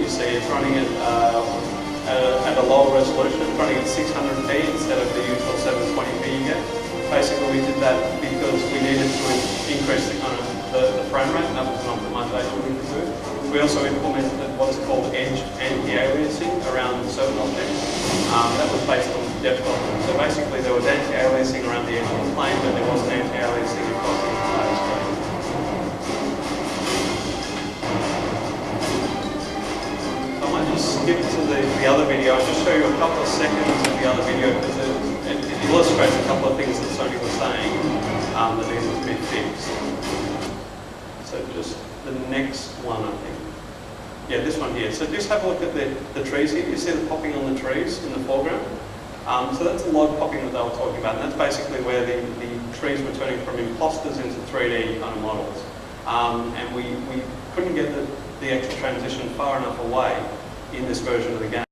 you see it's running at a lower resolution. It's running at 600p instead of the usual 720p you get. Basically, we did that because we needed to increase the frame rate, and that was an optimization we could do. We also implemented what's called edge anti-aliasing around certain objects. That was based on depth options. So basically, there was anti-aliasing around the edge of the plane, but there wasn't anti-aliasing across the entire screen. So I might just skip to the other video and just show you a couple of seconds of the other video because it illustrates a couple of things that Sony was saying that needed to be fixed. So just the next one, I think. Yeah, this one here. So just have a look at the trees here. You see the popping on the trees in the foreground? So that's the log popping that they were talking about. And that's basically where the trees were turning from imposters into 3D kind of models. And we couldn't get the actual transition far enough away in this version of the game.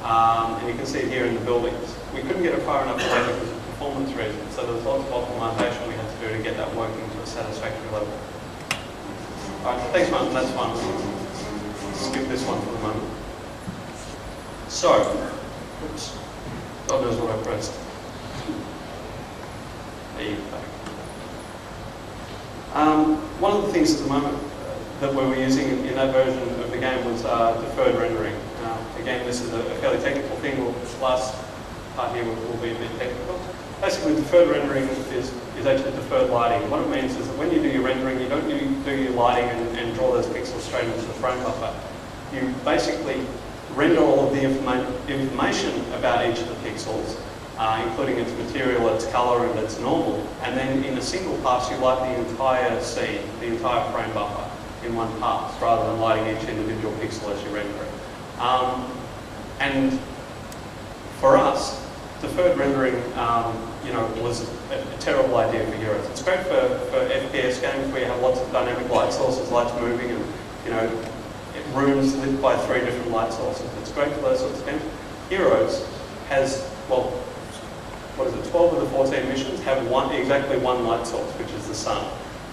And you can see it here in the buildings. We couldn't get it far enough away because of performance reasons. So there was lots of optimization we had to do to get that working to a satisfactory level. Alright, thanks Martin, that's fine. Skip this one for the moment. So, oops, God knows what I pressed. There you go. One of the things at the moment that we were using in that version of the game was deferred rendering. Again, this is a fairly technical thing. This last part here will be a bit technical. Basically, deferred rendering is actually deferred lighting. What it means is that when you do your rendering, you don't do your lighting and draw those pixels straight into the frame buffer. You basically render all of the information about each of the pixels, including its material, its color, and its normal. And then in a single pass, you light the entire scene, the entire frame buffer in one pass, rather than lighting each individual pixel as you render it. And for us, deferred rendering, was a terrible idea for Heroes. It's great for FPS games where you have lots of dynamic light sources, lights moving, and rooms lit by 3 different light sources. It's great for those sorts of games. Heroes has, 12 of the 14 missions have exactly one light source, which is the sun.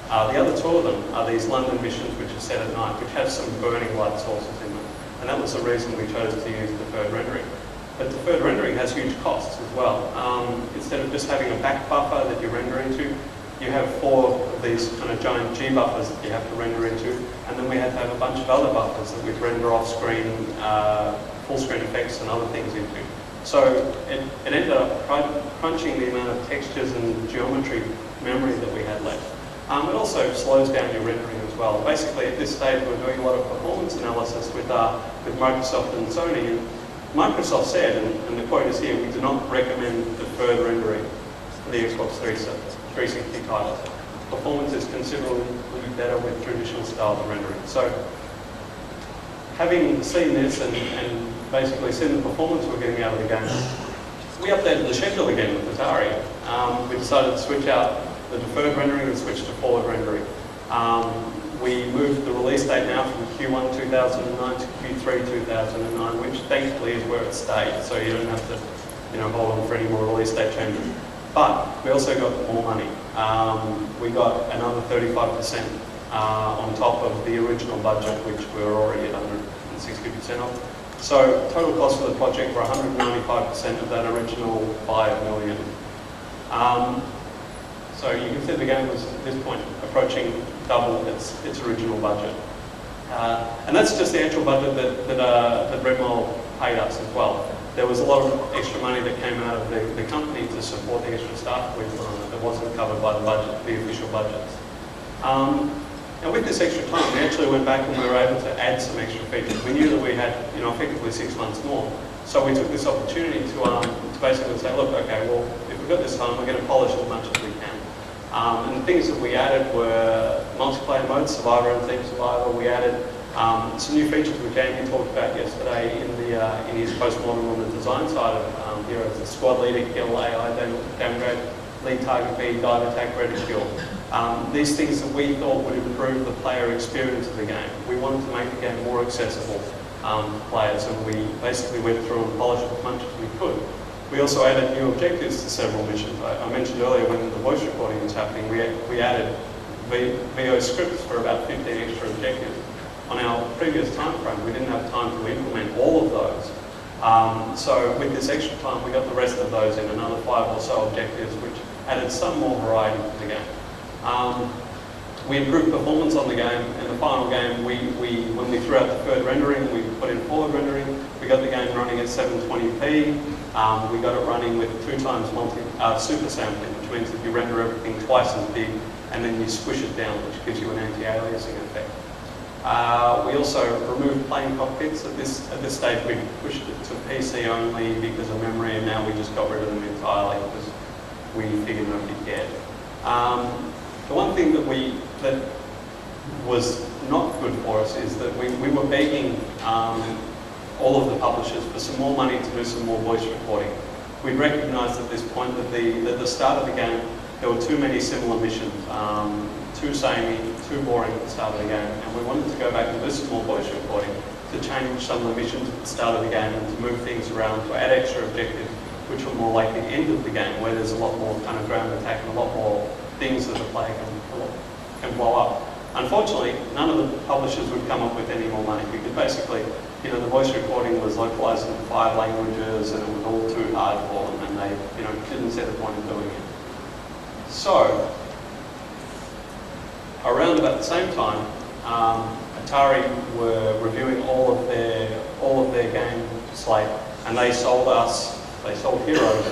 The other 2 of them are these London missions, which are set at night, which have some burning light sources in them. And that was the reason we chose to use deferred rendering. But deferred rendering has huge costs as well. Instead of just having a back buffer that you render into, you have 4 of these kind of giant G buffers that you have to render into, and then we had to have a bunch of other buffers that we'd render off-screen, full-screen effects and other things into. So it ended up crunching the amount of textures and geometry memory that we had left. It also slows down your rendering as well. Basically, at this stage, we're doing a lot of performance analysis with Microsoft and Sony. And Microsoft said, and the quote is here, we do not recommend deferred rendering for the Xbox 360 titles. Performance is considerably better with traditional styles of rendering. So, having seen this and basically seen the performance we're getting out of the game, we updated the schedule again with Atari. We decided to switch out the deferred rendering and switch to forward rendering. We moved the release date now from Q1 2009 to Q3 2009, which thankfully is where it stayed, so you don't have to hold on for any more release date changes. But we also got more money. We got another 35% on top of the original budget, which we were already at 160% of. So total cost for the project were 195% of that original $5 million. So you can see the game was at this point approaching double its original budget. And that's just the actual budget that Redmall paid us as well. There was a lot of extra money that came out of the company to support the extra staff that wasn't covered by the official budgets. And with this extra time, we actually went back and we were able to add some extra features. We knew that we had, effectively 6 months more. So we took this opportunity to basically say, look, okay, well, if we've got this time, we're going to polish as much as we can. And the things that we added were multiplayer modes, Survivor and Team Survivor. We added some new features which Andy talked about yesterday in his postmortem on the design side of Heroes. The squad leader kill, AI downgrade, lead target B, dive attack, reticule. These things that we thought would improve the player experience of the game. We wanted to make the game more accessible to players, and we basically went through and polished as much as we could. We also added new objectives to several missions. I mentioned earlier when the voice recording was happening, we added VO scripts for about 15 extra objectives. on our previous time frame, we didn't have time to implement all of those. So with this extra time, we got the rest of those in, another 5 or so objectives, which added some more variety to the game. We improved performance on the game. In the final game, when we threw out the third rendering, we put in forward rendering. We got the game running at 720p. We got it running with 2 times super sampling, which means that you render everything twice as big, and then you squish it down, which gives you an anti-aliasing effect. We also removed plain cockpits. At this stage, we pushed it to PC only because of memory, and now we just got rid of them entirely because we figured nobody cared. The one thing that was not good for us is that we were begging all of the publishers for some more money to do some more voice recording. We recognised at this point that at the start of the game there were too many similar missions, too samey, too boring at the start of the game, and we wanted to go back and do some more voice recording to change some of the missions at the start of the game and to move things around, to add extra objectives which were more like the end of the game, where there's a lot more kind of ground attack and a lot more things that the player can blow up. Unfortunately, none of the publishers would come up with any more money because basically, the voice recording was localized in 5 languages and it was all too hard for them, and they, didn't see the point of doing it. So, around about the same time, Atari were reviewing all of their game slate, and they sold Heroes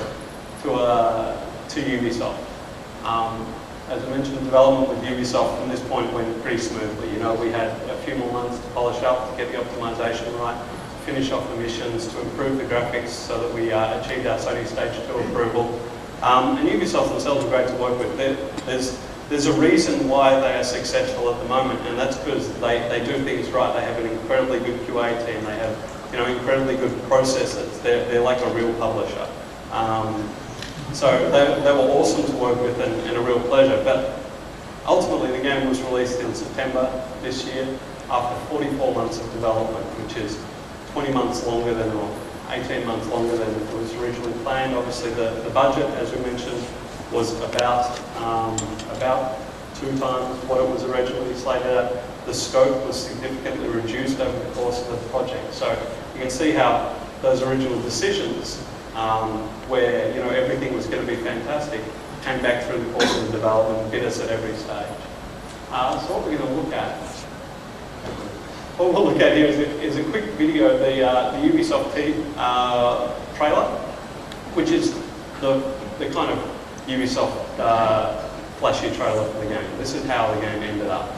to Ubisoft. As I mentioned, development with Ubisoft from this point went pretty smoothly. We had a few more months to polish up, to get the optimization right, to finish off the missions, to improve the graphics so that we achieved our Sony Stage 2 approval. And Ubisoft themselves are great to work with. There's a reason why they are successful at the moment, and that's because they do things right. They have an incredibly good QA team. They have incredibly good processors. They're like a real publisher. So they were awesome to work with and a real pleasure. But ultimately, the game was released in September this year after 44 months of development, which is 20 months longer than, or 18 months longer than it was originally planned. Obviously, the budget, as we mentioned, was about 2 times what it was originally slated at. The scope was significantly reduced over the course of the project. So you can see how those original decisions, where everything was going to be fantastic, came back through the course of the development and bit us at every stage. So what we're going to look at, here is a quick video of the Ubisoft trailer, which is the kind of Ubisoft flashy trailer for the game. This is how the game ended up.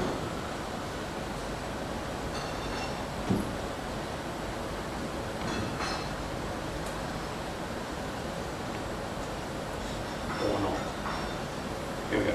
Or not. Here we go.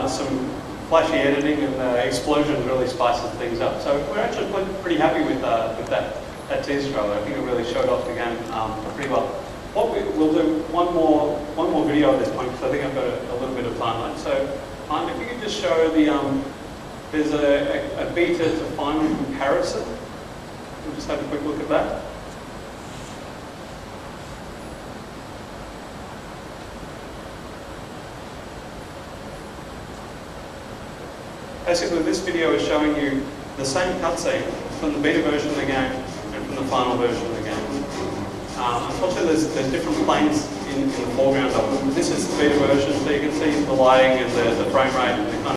Some flashy editing, and the explosion really spices things up. So we're actually pretty happy with that teaser trailer. I think it really showed off the game pretty well. What we'll do one more video at this point, because I think I've got a little bit of timeline. So if you could just show there's a beta to final comparison. We'll just have a quick look at that. Basically, this video is showing you the same cutscene from the beta version of the game and from the final version of the game. Unfortunately, there's different planes in the foreground of it. This is the beta version, so you can see the lighting and the frame rate and the kind of